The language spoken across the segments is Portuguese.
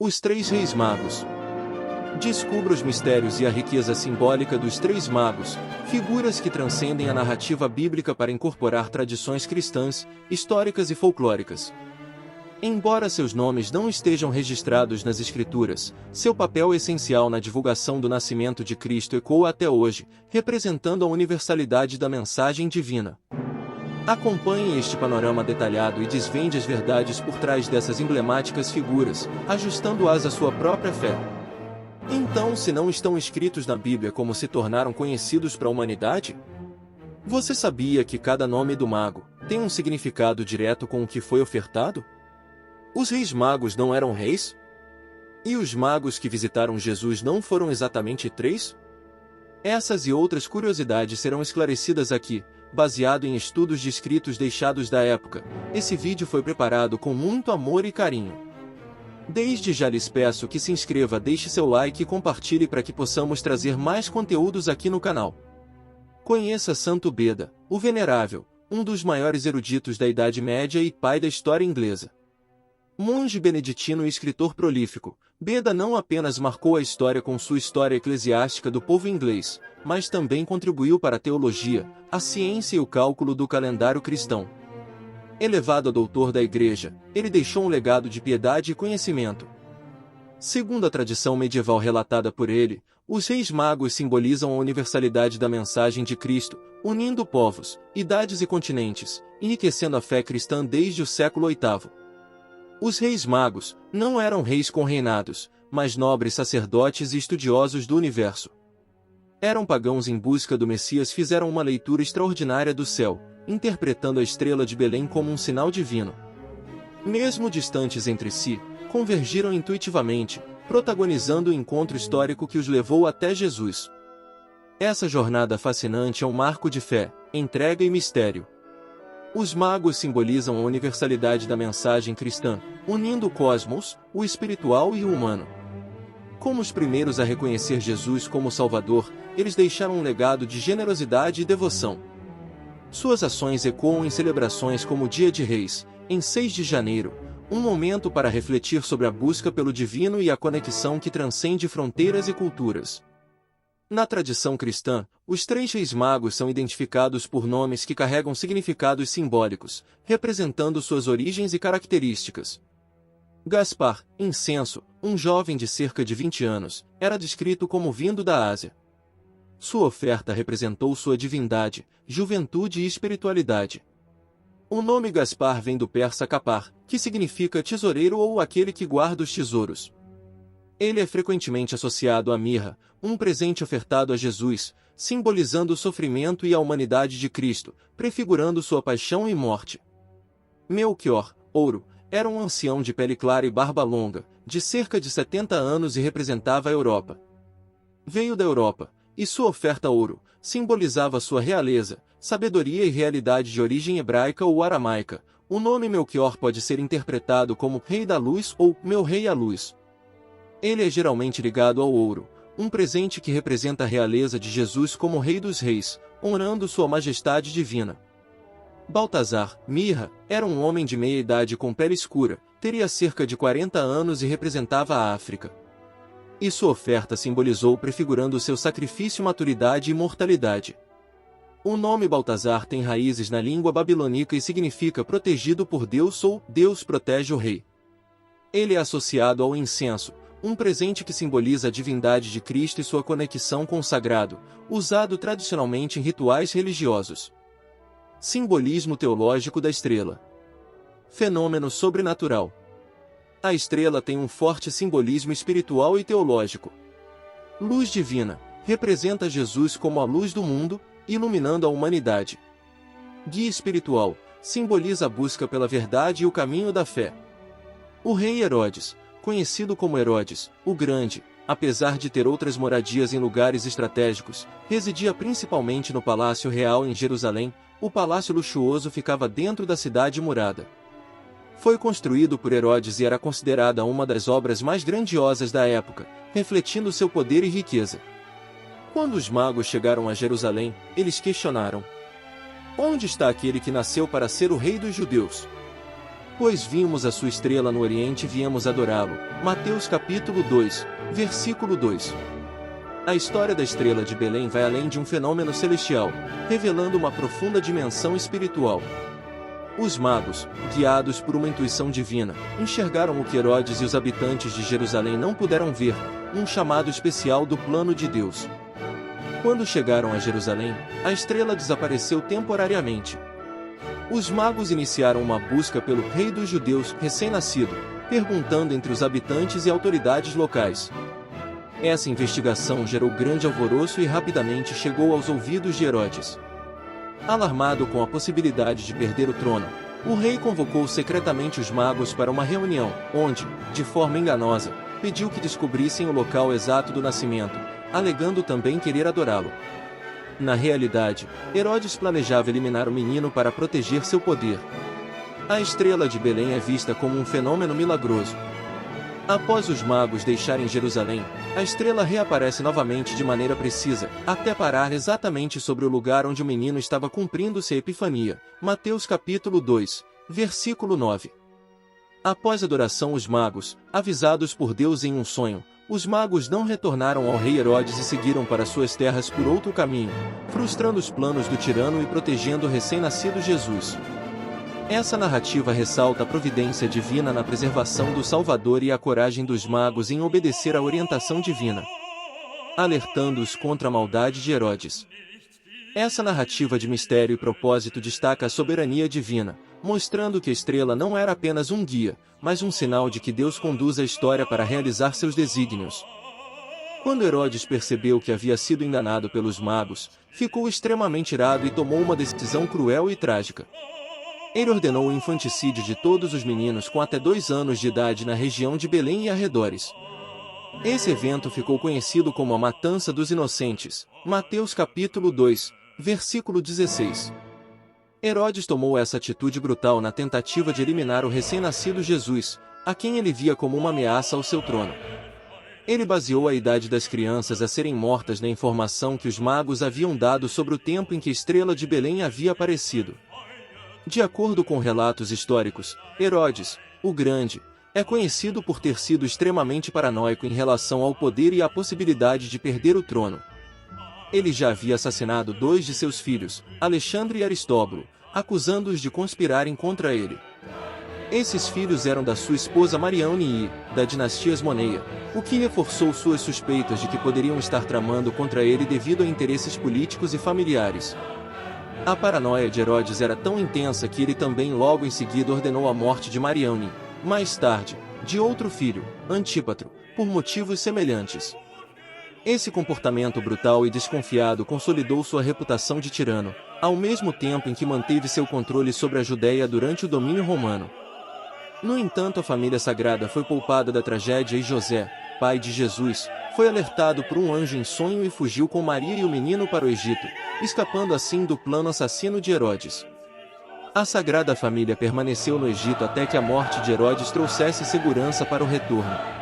Os Três Reis Magos. Descubra os mistérios e a riqueza simbólica dos Três Magos, figuras que transcendem a narrativa bíblica para incorporar tradições cristãs, históricas e folclóricas. Embora seus nomes não estejam registrados nas Escrituras, seu papel essencial na divulgação do nascimento de Cristo ecoa até hoje, representando a universalidade da mensagem divina. Acompanhe este panorama detalhado e desvende as verdades por trás dessas emblemáticas figuras, ajustando-as à sua própria fé. Então, se não estão escritos na Bíblia, como se tornaram conhecidos para a humanidade? Você sabia que cada nome do mago tem um significado direto com o que foi ofertado? Os reis magos não eram reis? E os magos que visitaram Jesus não foram exatamente três? Essas e outras curiosidades serão esclarecidas aqui, baseado em estudos de escritos deixados da época. Esse vídeo foi preparado com muito amor e carinho. Desde já lhes peço que se inscreva, deixe seu like e compartilhe para que possamos trazer mais conteúdos aqui no canal. Conheça Santo Beda, o Venerável, um dos maiores eruditos da Idade Média e pai da história inglesa. Monge beneditino e escritor prolífico, Beda não apenas marcou a história com sua história eclesiástica do povo inglês, mas também contribuiu para a teologia, a ciência e o cálculo do calendário cristão. Elevado a doutor da Igreja, ele deixou um legado de piedade e conhecimento. Segundo a tradição medieval relatada por ele, os Reis Magos simbolizam a universalidade da mensagem de Cristo, unindo povos, idades e continentes, enriquecendo a fé cristã desde o século VIII. Os Reis Magos não eram reis com reinados, mas nobres sacerdotes e estudiosos do universo. Eram pagãos em busca do Messias, fizeram uma leitura extraordinária do céu, interpretando a estrela de Belém como um sinal divino. Mesmo distantes entre si, convergiram intuitivamente, protagonizando o encontro histórico que os levou até Jesus. Essa jornada fascinante é um marco de fé, entrega e mistério. Os magos simbolizam a universalidade da mensagem cristã, unindo o cosmos, o espiritual e o humano. Como os primeiros a reconhecer Jesus como Salvador, eles deixaram um legado de generosidade e devoção. Suas ações ecoam em celebrações como o Dia de Reis, em 6 de janeiro, um momento para refletir sobre a busca pelo divino e a conexão que transcende fronteiras e culturas. Na tradição cristã, os Três Reis Magos são identificados por nomes que carregam significados simbólicos, representando suas origens e características. Gaspar, incenso, um jovem de cerca de 20 anos, era descrito como vindo da Ásia. Sua oferta representou sua divindade, juventude e espiritualidade. O nome Gaspar vem do persa kapar, que significa tesoureiro ou aquele que guarda os tesouros. Ele é frequentemente associado à mirra, um presente ofertado a Jesus, simbolizando o sofrimento e a humanidade de Cristo, prefigurando sua paixão e morte. Melchior, ouro, era um ancião de pele clara e barba longa, de cerca de 70 anos e representava a Europa. Veio da Europa, e sua oferta ouro simbolizava sua realeza, sabedoria e realidade de origem hebraica ou aramaica. O nome Melchior pode ser interpretado como Rei da Luz ou Meu Rei à Luz. Ele é geralmente ligado ao ouro, um presente que representa a realeza de Jesus como Rei dos Reis, honrando sua majestade divina. Baltazar, mirra, era um homem de meia idade com pele escura, teria cerca de 40 anos e representava a África. E sua oferta simbolizou prefigurando seu sacrifício, maturidade e mortalidade. O nome Baltazar tem raízes na língua babilônica e significa protegido por Deus ou Deus protege o rei. Ele é associado ao incenso, um presente que simboliza a divindade de Cristo e sua conexão com o sagrado, usado tradicionalmente em rituais religiosos. Simbolismo teológico da estrela. Fenômeno sobrenatural. A estrela tem um forte simbolismo espiritual e teológico. Luz divina, representa Jesus como a luz do mundo, iluminando a humanidade. Guia espiritual, simboliza a busca pela verdade e o caminho da fé. O rei Herodes, conhecido como Herodes, o Grande, apesar de ter outras moradias em lugares estratégicos, residia principalmente no Palácio Real em Jerusalém. O palácio luxuoso ficava dentro da cidade murada. Foi construído por Herodes e era considerada uma das obras mais grandiosas da época, refletindo seu poder e riqueza. Quando os magos chegaram a Jerusalém, eles questionaram: onde está aquele que nasceu para ser o rei dos judeus? Pois vimos a sua estrela no Oriente e viemos adorá-lo. Mateus capítulo 2, versículo 2. A história da estrela de Belém vai além de um fenômeno celestial, revelando uma profunda dimensão espiritual. Os magos, guiados por uma intuição divina, enxergaram o que Herodes e os habitantes de Jerusalém não puderam ver, um chamado especial do plano de Deus. Quando chegaram a Jerusalém, a estrela desapareceu temporariamente. Os magos iniciaram uma busca pelo rei dos judeus recém-nascido, perguntando entre os habitantes e autoridades locais. Essa investigação gerou grande alvoroço e rapidamente chegou aos ouvidos de Herodes. Alarmado com a possibilidade de perder o trono, o rei convocou secretamente os magos para uma reunião, onde, de forma enganosa, pediu que descobrissem o local exato do nascimento, alegando também querer adorá-lo. Na realidade, Herodes planejava eliminar o menino para proteger seu poder. A estrela de Belém é vista como um fenômeno milagroso. Após os magos deixarem Jerusalém, a estrela reaparece novamente de maneira precisa, até parar exatamente sobre o lugar onde o menino estava cumprindo-se a Epifania. Mateus capítulo 2, versículo 9. Após a adoração, os magos, avisados por Deus em um sonho, os magos não retornaram ao rei Herodes e seguiram para suas terras por outro caminho, frustrando os planos do tirano e protegendo o recém-nascido Jesus. Essa narrativa ressalta a providência divina na preservação do Salvador e a coragem dos magos em obedecer à orientação divina, alertando-os contra a maldade de Herodes. Essa narrativa de mistério e propósito destaca a soberania divina, mostrando que a estrela não era apenas um guia, mas um sinal de que Deus conduz a história para realizar seus desígnios. Quando Herodes percebeu que havia sido enganado pelos magos, ficou extremamente irado e tomou uma decisão cruel e trágica. Ele ordenou o infanticídio de todos os meninos com até 2 anos de idade na região de Belém e arredores. Esse evento ficou conhecido como a Matança dos Inocentes. Mateus capítulo 2, versículo 16. Herodes tomou essa atitude brutal na tentativa de eliminar o recém-nascido Jesus, a quem ele via como uma ameaça ao seu trono. Ele baseou a idade das crianças a serem mortas na informação que os magos haviam dado sobre o tempo em que a estrela de Belém havia aparecido. De acordo com relatos históricos, Herodes, o Grande, é conhecido por ter sido extremamente paranoico em relação ao poder e à possibilidade de perder o trono. Ele já havia assassinado 2 de seus filhos, Alexandre e Aristóbulo, acusando-os de conspirarem contra ele. Esses filhos eram da sua esposa Mariane e, da dinastia Asmoneia, o que reforçou suas suspeitas de que poderiam estar tramando contra ele devido a interesses políticos e familiares. A paranoia de Herodes era tão intensa que ele também logo em seguida ordenou a morte de Mariane, mais tarde, de outro filho, Antípatro, por motivos semelhantes. Esse comportamento brutal e desconfiado consolidou sua reputação de tirano, ao mesmo tempo em que manteve seu controle sobre a Judéia durante o domínio romano. No entanto, a família sagrada foi poupada da tragédia e José, pai de Jesus, foi alertado por um anjo em sonho e fugiu com Maria e o menino para o Egito, escapando assim do plano assassino de Herodes. A Sagrada Família permaneceu no Egito até que a morte de Herodes trouxesse segurança para o retorno.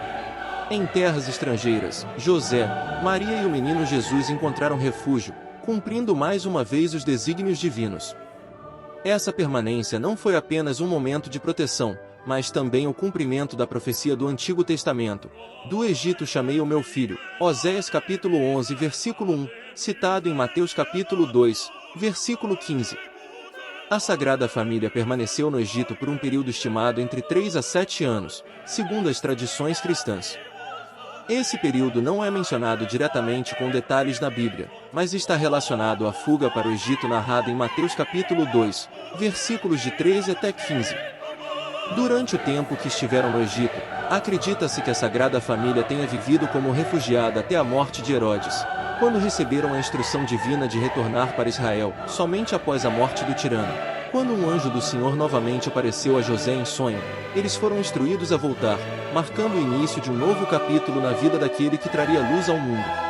Em terras estrangeiras, José, Maria e o menino Jesus encontraram refúgio, cumprindo mais uma vez os desígnios divinos. Essa permanência não foi apenas um momento de proteção, mas também o cumprimento da profecia do Antigo Testamento. Do Egito chamei o meu filho, Oséias capítulo 11 versículo 1, citado em Mateus capítulo 2, versículo 15. A Sagrada Família permaneceu no Egito por um período estimado entre 3 a 7 anos, segundo as tradições cristãs. Esse período não é mencionado diretamente com detalhes na Bíblia, mas está relacionado à fuga para o Egito narrada em Mateus capítulo 2, versículos de 13 até 15. Durante o tempo que estiveram no Egito, acredita-se que a Sagrada Família tenha vivido como refugiada até a morte de Herodes, quando receberam a instrução divina de retornar para Israel, somente após a morte do tirano. Quando um anjo do Senhor novamente apareceu a José em sonho, eles foram instruídos a voltar, marcando o início de um novo capítulo na vida daquele que traria luz ao mundo.